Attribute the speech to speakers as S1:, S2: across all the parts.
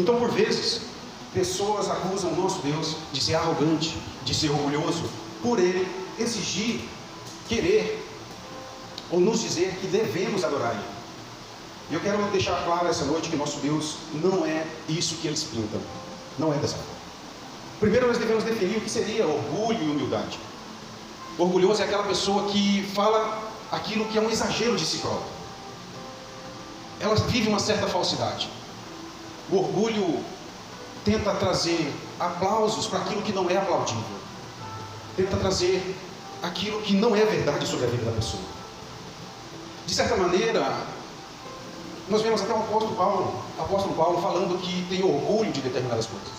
S1: Então, por vezes, pessoas acusam o nosso Deus de ser arrogante, de ser orgulhoso, por Ele exigir, querer, ou nos dizer que devemos adorar Ele. E eu quero deixar claro essa noite que nosso Deus não é isso que eles pintam. Não é dessa forma. Primeiro nós devemos definir o que seria orgulho e humildade. Orgulhoso é aquela pessoa que fala aquilo que é um exagero de si próprio. Ela vive uma certa falsidade. O orgulho tenta trazer aplausos para aquilo que não é aplaudível. Tenta trazer aquilo que não é verdade sobre a vida da pessoa. De certa maneira, nós vemos até o apóstolo Paulo falando que tem orgulho de determinadas coisas.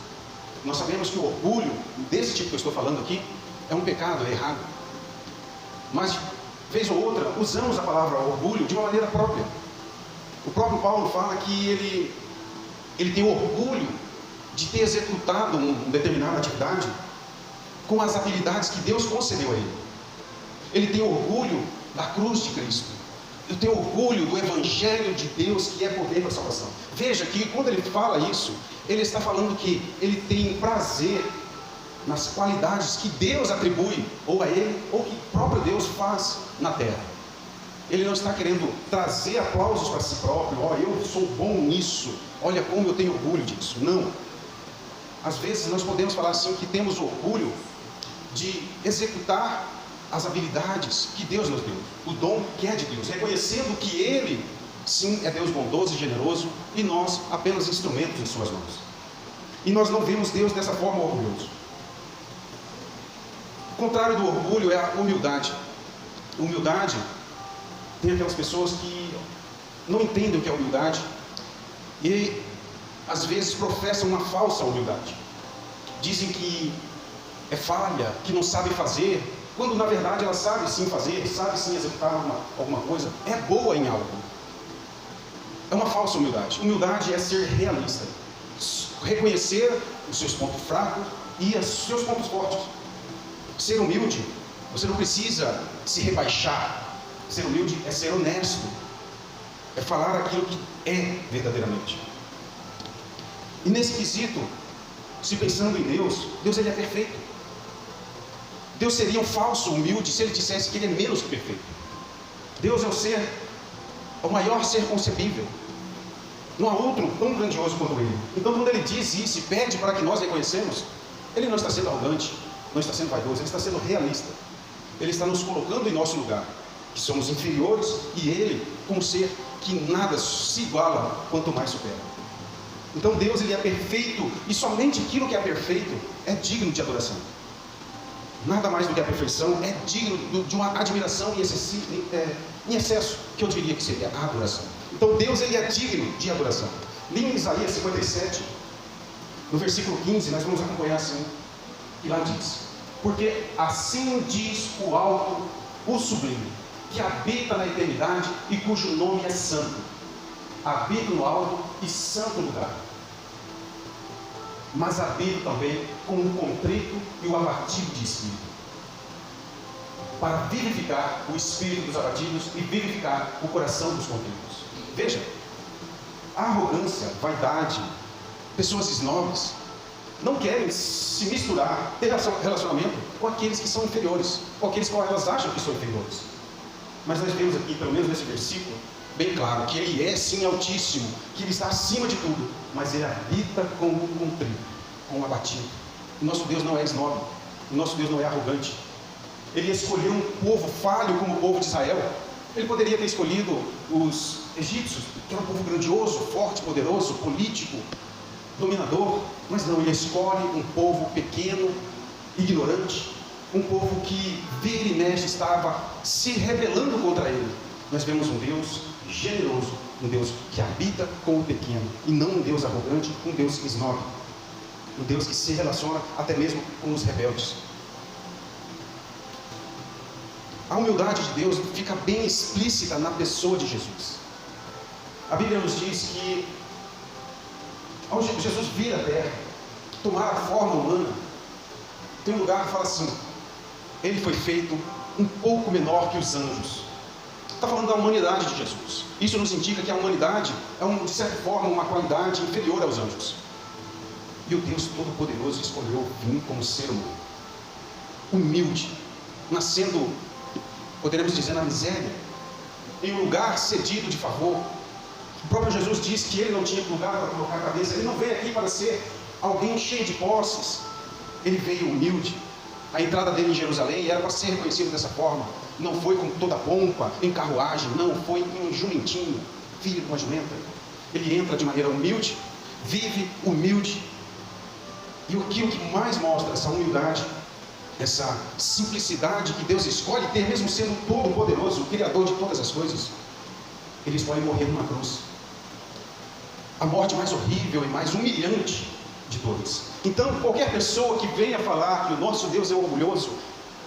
S1: Nós sabemos que o orgulho, desse tipo que eu estou falando aqui, é um pecado, é errado. Mas, vez ou outra, usamos a palavra orgulho de uma maneira própria. O próprio Paulo fala que ele tem orgulho de ter executado uma determinada atividade com as habilidades que Deus concedeu a ele. Ele tem orgulho da cruz de Cristo. Ele tem orgulho do Evangelho de Deus, que é poder para a salvação. Veja que quando ele fala isso, ele está falando que ele tem prazer nas qualidades que Deus atribui, ou a ele, ou que o próprio Deus faz na terra. Ele não está querendo trazer aplausos para si próprio. Eu sou bom nisso, olha como eu tenho orgulho disso. Não. Às vezes nós podemos falar assim que temos orgulho de executar as habilidades que Deus nos deu, o dom que é de Deus, reconhecendo que Ele, sim, é Deus bondoso e generoso, e nós apenas instrumentos em suas mãos. E nós não vemos Deus dessa forma orgulhoso. O contrário do orgulho é a humildade. Humildade tem aquelas pessoas que não entendem o que é humildade e às vezes professam uma falsa humildade. Dizem que é falha, que não sabe fazer, quando na verdade ela sabe sim fazer, sabe sim executar alguma coisa, é boa em algo. É uma falsa humildade. Humildade é ser realista, reconhecer os seus pontos fracos e os seus pontos fortes. Ser humilde, você não precisa se rebaixar. Ser humilde é ser honesto, é falar aquilo que é verdadeiramente. E nesse quesito, se pensando em Deus, Deus ele é perfeito. Deus seria um falso humilde se ele dissesse que ele é menos que perfeito. Deus é o maior ser concebível. Não há outro tão grandioso quanto ele. Então quando ele diz isso e pede para que nós reconhecemos, ele não está sendo arrogante, não está sendo vaidoso, ele está sendo realista. Ele está nos colocando em nosso lugar, que somos inferiores, e ele, como ser que nada se iguala, quanto mais supera. Então Deus ele é perfeito, e somente aquilo que é perfeito é digno de adoração. Nada mais do que a perfeição é digno de uma admiração em excesso, que eu diria que seria a adoração. Então Deus ele é digno de adoração. Em Isaías 57, no versículo 15, nós vamos acompanhar assim, que lá diz: porque assim diz o alto, o sublime, que habita na eternidade e cujo nome é santo. Habito no alto e santo lugar, mas habito também com o contrito e o abatido de espírito, para vivificar o espírito dos abatidos e vivificar o coração dos contritos. Veja, a arrogância, vaidade, pessoas esnobres não querem se misturar, ter relacionamento com aqueles que são inferiores, com aqueles que elas acham que são inferiores. Mas nós vemos aqui, pelo menos nesse versículo, bem claro que ele é sim altíssimo, que ele está acima de tudo, mas ele habita com o contrito, com o abatido. O nosso Deus não é esnobe, o nosso Deus não é arrogante. Ele escolheu um povo falho como o povo de Israel. Ele poderia ter escolhido os egípcios, que era um povo grandioso, forte, poderoso, político, dominador, mas não, ele escolhe um povo pequeno, ignorante, um povo que vira e mexe estava se rebelando contra ele. Nós vemos um Deus generoso, um Deus que habita com o pequeno, e não um Deus arrogante, um Deus esnobe, um Deus que se relaciona até mesmo com os rebeldes. A humildade de Deus fica bem explícita na pessoa de Jesus. A Bíblia nos diz que ao Jesus vir à terra, tomar a forma humana, tem um lugar que fala assim: ele foi feito um pouco menor que os anjos. Está falando da humanidade de Jesus. Isso nos indica que a humanidade é, de certa forma, uma qualidade inferior aos anjos. E o Deus Todo-Poderoso escolheu vir como ser humano, humilde, nascendo, poderemos dizer, na miséria, em um lugar cedido de favor. O próprio Jesus diz que ele não tinha lugar para colocar a cabeça. Ele não veio aqui para ser alguém cheio de posses. Ele veio humilde. A entrada dele em Jerusalém era para ser reconhecido dessa forma. Não foi com toda a pompa, em carruagem, não, foi em um jumentinho, filho de uma jumenta. Ele entra de maneira humilde, vive humilde. E aquilo que mais mostra essa humildade, essa simplicidade que Deus escolhe ter, mesmo sendo todo-poderoso, o Criador de todas as coisas, ele escolhe morrer numa cruz. A morte mais horrível e mais humilhante de todas. Então, qualquer pessoa que venha falar que o nosso Deus é orgulhoso,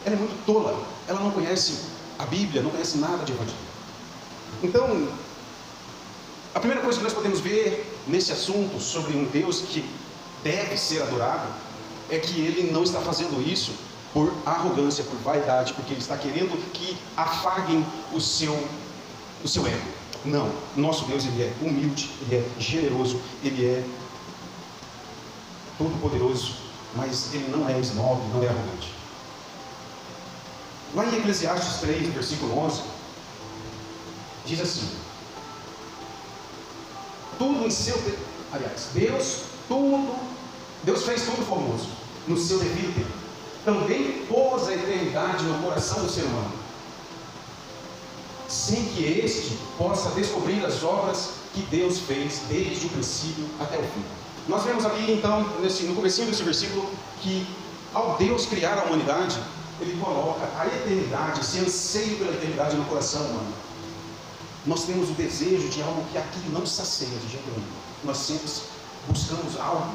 S1: ela é muito tola. Ela não conhece a Bíblia, não conhece nada de Evangelho. Então, a primeira coisa que nós podemos ver nesse assunto sobre um Deus que deve ser adorado, é que ele não está fazendo isso por arrogância, por vaidade, porque ele está querendo que afaguem o seu ego. Não, nosso Deus, ele é humilde, ele é generoso, ele é todo-poderoso, mas ele não é esnobe, não é arrogante. Lá em Eclesiastes 3, versículo 11, diz assim: tudo em seu... Aliás, Deus fez tudo formoso, no seu devido tempo. Também pôs a eternidade no coração do ser humano, sem que este possa descobrir as obras que Deus fez desde o princípio até o fim. Nós vemos aqui então, no comecinho desse versículo, que ao Deus criar a humanidade, ele coloca a eternidade, esse anseio pela eternidade no coração humano. Nós temos o desejo de algo que aqui não sacia de jeito nenhum. Nós sempre buscamos algo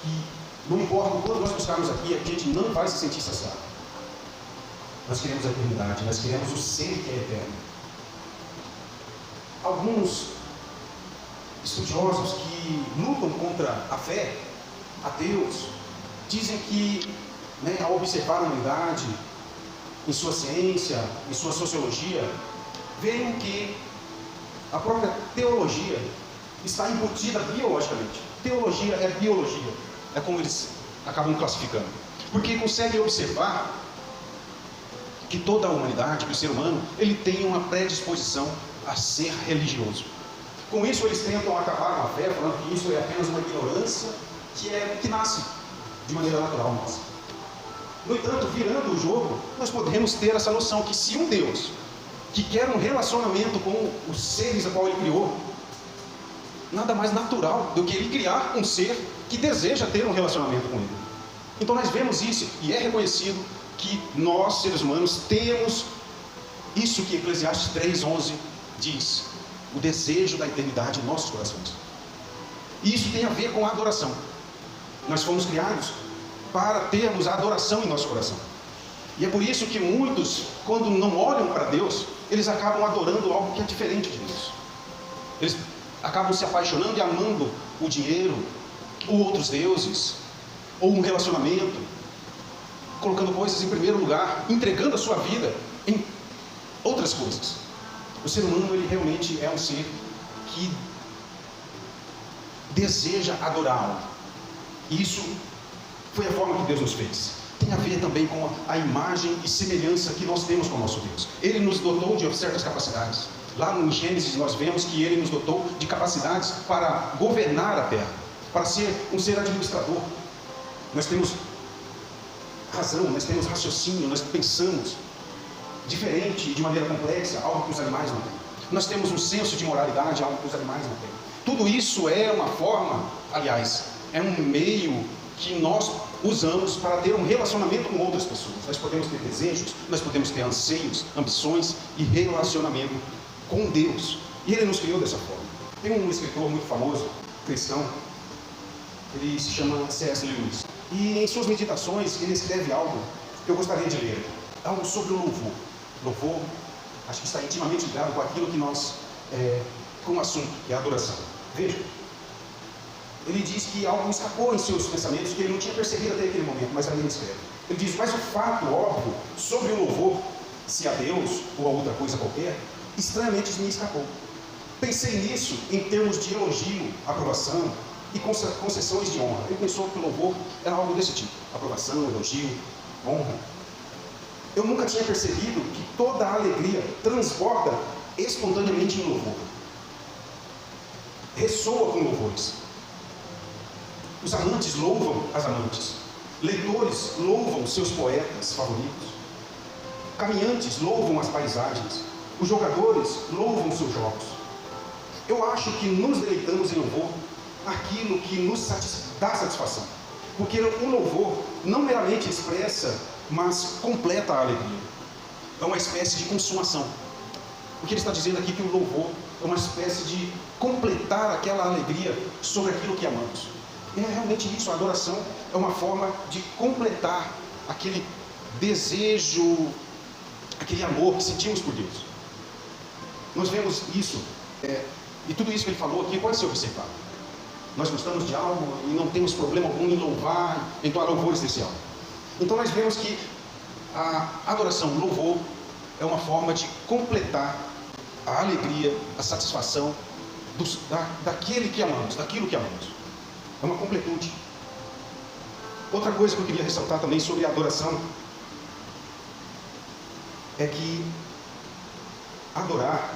S1: que, não importa o quanto nós buscarmos aqui, a gente não vai se sentir saciado. Nós queremos a eternidade, nós queremos o ser que é eterno. Alguns estudiosos que lutam contra a fé, ateus, dizem que, ao observar a humanidade, em sua ciência, em sua sociologia, veem que a própria teologia está embutida biologicamente. Teologia é biologia, é como eles acabam classificando, porque conseguem observar que toda a humanidade, que o ser humano, ele tem uma predisposição a ser religioso. Com isso eles tentam acabar com a fé, falando que isso é apenas uma ignorância que nasce de maneira natural nossa. No entanto, virando o jogo, nós podemos ter essa noção que se um Deus que quer um relacionamento com os seres a qual ele criou, nada mais natural do que ele criar um ser que deseja ter um relacionamento com ele. Então nós vemos isso, e é reconhecido que nós, seres humanos, temos isso que Eclesiastes 3:11 diz: o desejo da eternidade em nossos corações. E isso tem a ver com a adoração. Nós fomos criados para termos a adoração em nosso coração. E é por isso que muitos, quando não olham para Deus, eles acabam adorando algo que é diferente de Deus. Eles acabam se apaixonando e amando o dinheiro, ou outros deuses, ou um relacionamento, colocando coisas em primeiro lugar, entregando a sua vida em outras coisas. O ser humano, ele realmente é um ser que deseja adorar algo. E isso foi a forma que Deus nos fez. Tem a ver também com a imagem e semelhança que nós temos com o nosso Deus. Ele nos dotou de certas capacidades. Lá no Gênesis nós vemos que ele nos dotou de capacidades para governar a terra, para ser um ser administrador. Nós temos razão, nós temos raciocínio, nós pensamos diferente e de maneira complexa, algo que os animais não têm. Nós temos um senso de moralidade, algo que os animais não têm. Tudo isso é uma forma, aliás, é um meio que nós usamos para ter um relacionamento com outras pessoas. Nós podemos ter desejos, nós podemos ter anseios, ambições e relacionamento com Deus. E Ele nos criou dessa forma. Tem um escritor muito famoso, cristão, ele se chama C.S. Lewis. E em suas meditações ele escreve algo que eu gostaria de ler. Algo sobre o louvor. Louvor, acho que está intimamente ligado com aquilo que nós, com o assunto, que é a adoração. Veja. Ele diz que algo escapou em seus pensamentos que ele não tinha percebido até aquele momento, mas aí ele escreve. Ele diz: mas o fato óbvio sobre o louvor, se a Deus ou a outra coisa qualquer, estranhamente me escapou. Pensei nisso em termos de elogio, aprovação, e concessões de honra. Ele pensou que o louvor era algo desse tipo: aprovação, elogio, honra. Eu nunca tinha percebido que toda a alegria transborda espontaneamente em louvor. Ressoa com louvores. Os amantes louvam as amantes. Leitores louvam seus poetas favoritos. Caminhantes louvam as paisagens. Os jogadores louvam seus jogos. Eu acho que nos deleitamos em louvor aquilo que nos dá satisfação. Porque o louvor não meramente expressa, mas completa a alegria. É uma espécie de consumação. O que ele está dizendo aqui é que o louvor é uma espécie de completar aquela alegria sobre aquilo que amamos. E é realmente isso, a adoração é uma forma de completar aquele desejo, aquele amor que sentimos por Deus. Nós vemos isso, e tudo isso que ele falou aqui pode ser observado. Nós gostamos de algo e não temos problema algum em louvar, entoar louvores desse algo. Então nós vemos que a adoração, o louvor, é uma forma de completar a alegria, a satisfação daquele que amamos, daquilo que amamos. É uma completude. Outra coisa que eu queria ressaltar também sobre a adoração é que adorar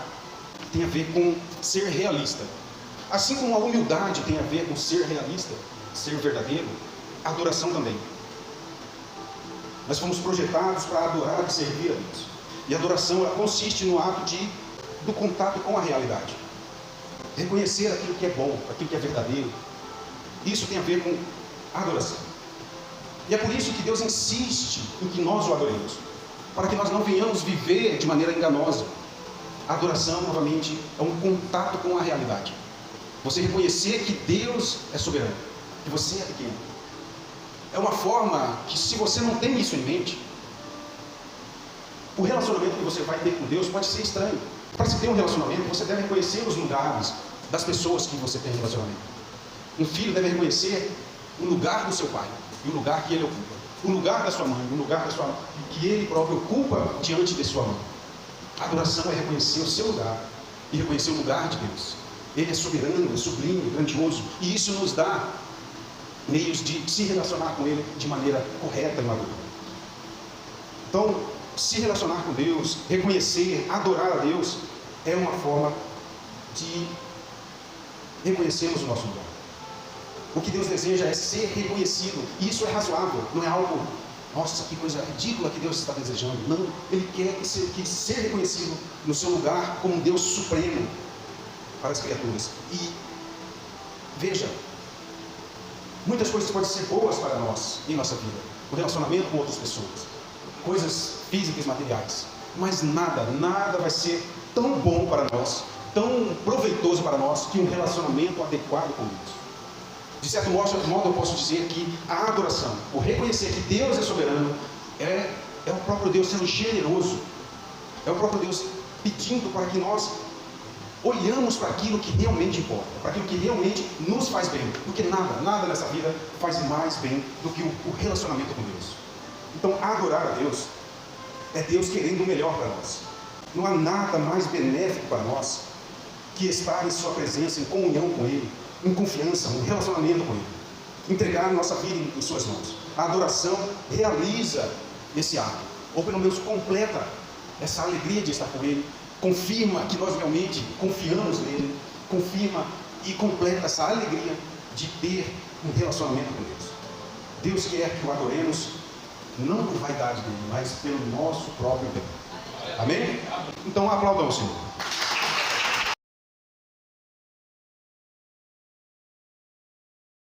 S1: tem a ver com ser realista. Assim como a humildade tem a ver com ser realista, ser verdadeiro, a adoração também. Nós fomos projetados para adorar e servir a Deus. E a adoração, ela consiste no ato do contato com a realidade. Reconhecer aquilo que é bom, aquilo que é verdadeiro. Isso tem a ver com a adoração. E é por isso que Deus insiste em que nós o adoremos, para que nós não venhamos viver de maneira enganosa. A adoração, novamente, é um contato com a realidade. Você reconhecer que Deus é soberano, que você é pequeno. É uma forma que, se você não tem isso em mente, o relacionamento que você vai ter com Deus pode ser estranho. Para se ter um relacionamento, você deve reconhecer os lugares das pessoas que você tem relacionamento. Um filho deve reconhecer o lugar do seu pai e o lugar que ele ocupa, o lugar da sua mãe, o lugar que ele próprio ocupa diante de sua mãe. A adoração é reconhecer o seu lugar e reconhecer o lugar de Deus. Ele é soberano, é sublime, grandioso, e isso nos dá meios de se relacionar com Ele de maneira correta e madura. Então, se relacionar com Deus, reconhecer, adorar a Deus, é uma forma de reconhecermos o nosso lugar. O que Deus deseja é ser reconhecido, e isso é razoável, não é algo, nossa, que coisa ridícula que Deus está desejando. Não, Ele quer que ser reconhecido no seu lugar como um Deus supremo para as criaturas. E veja, muitas coisas podem ser boas para nós em nossa vida, o relacionamento com outras pessoas, coisas físicas e materiais, mas nada vai ser tão bom para nós, tão proveitoso para nós, que um relacionamento adequado com Deus. De certo modo eu posso dizer que a adoração, o reconhecer que Deus é soberano, é o próprio Deus sendo generoso, é o próprio Deus pedindo para que nós olhamos para aquilo que realmente importa, para aquilo que realmente nos faz bem, porque nada nessa vida faz mais bem do que o relacionamento com Deus. Então, adorar a Deus é Deus querendo o melhor para nós. Não há nada mais benéfico para nós que estar em sua presença, em comunhão com Ele, em confiança, em relacionamento com Ele, entregar a nossa vida em suas mãos. A adoração realiza esse ato, ou pelo menos completa essa alegria de estar com Ele, confirma que nós realmente confiamos nele, confirma e completa essa alegria de ter um relacionamento com Deus. Deus quer que o adoremos, não por vaidade dele, mas pelo nosso próprio bem. Amém? Então aplaudam o Senhor.